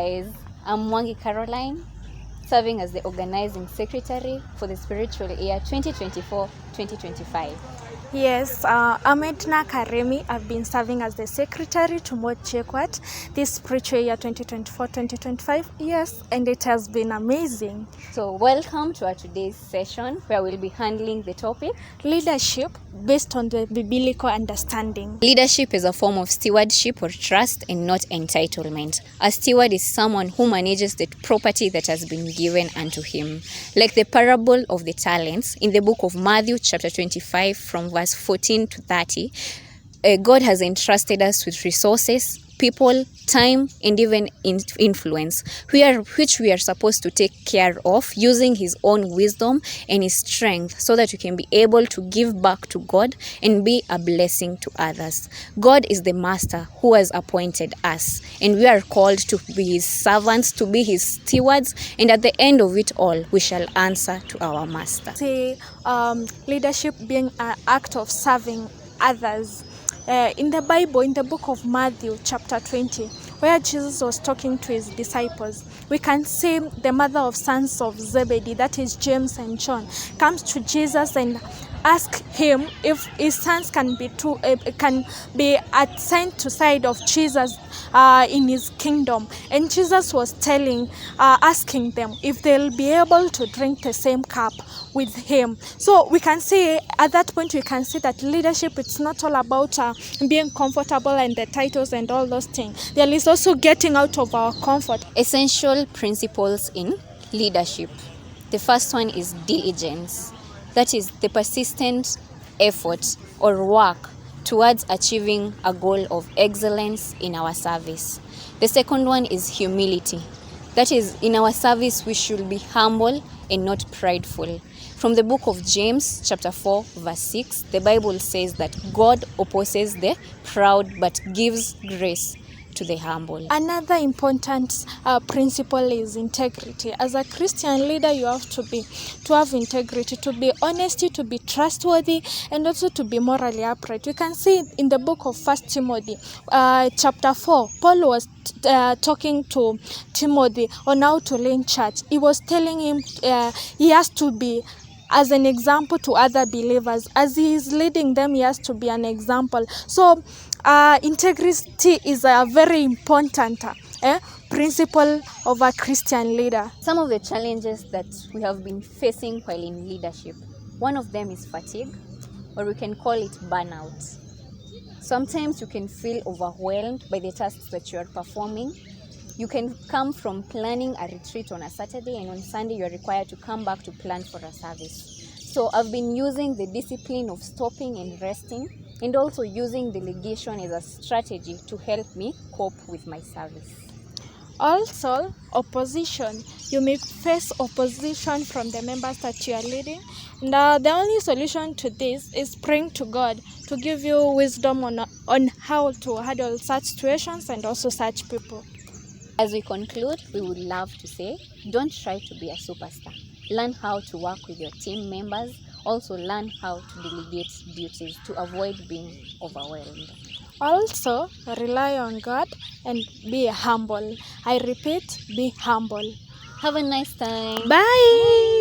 Guys, I'm Mwangi Caroline, serving as the organizing secretary for the spiritual year 2024-2025. Yes, I'm Edna Karemi. I've been serving as the secretary to Mod Chekwat this spiritual year 2024-2025. Yes, and it has been amazing. So welcome to our today's session where we'll be handling the topic Leadership based on the biblical understanding. Leadership is a form of stewardship or trust and not entitlement. A steward is someone who manages the property that has been given unto him. Like the parable of the talents in the book of Matthew chapter 25 from verse 14 to 30, God has entrusted us with resources, people, time, and even influence, which we are supposed to take care of using His own wisdom and His strength so that we can be able to give back to God and be a blessing to others. God is the master who has appointed us, and we are called to be His servants, to be His stewards, and at the end of it all, we shall answer to our master. See, leadership being an act of serving others. In the Bible, in the book of Matthew chapter 20, where Jesus was talking to his disciples, we can see the mother of sons of Zebedee, that is James and John, comes to Jesus and ask him if his sons can be assigned to side of Jesus in his kingdom. And Jesus was asking them if they'll be able to drink the same cup with him. So we can see at that point, we can see that leadership, it's not all about being comfortable and the titles and all those things. There is also getting out of our comfort. Essential principles in leadership. The first one is diligence. That is the persistent effort or work towards achieving a goal of excellence in our service. The second one is humility. That is, in our service, we should be humble and not prideful. From the book of James, chapter 4, verse 6, the Bible says that God opposes the proud but gives grace to the humble. Another important principle is integrity. As a Christian leader, you have to have integrity, to be honesty, to be trustworthy, and also to be morally upright. You can see in the book of 1 Timothy, chapter 4, Paul was talking to Timothy on how to lead church. He was telling him he has to be as an example to other believers. As he is leading them, he has to be an example. So integrity is a very important principle of a Christian leader. Some of the challenges that we have been facing while in leadership, one of them is fatigue, or we can call it burnout. Sometimes you can feel overwhelmed by the tasks that you are performing. You can come from planning a retreat on a Saturday, and on Sunday you are required to come back to plan for a service. So I've been using the discipline of stopping and resting, and also using delegation as a strategy to help me cope with my service. Also, opposition. You may face opposition from the members that you are leading. And the only solution to this is praying to God to give you wisdom on how to handle such situations and also such people. As we conclude, we would love to say, don't try to be a superstar. Learn how to work with your team members. Also learn how to delegate duties to avoid being overwhelmed. Also, rely on God and be humble. I repeat, be humble. Have a nice time. Bye.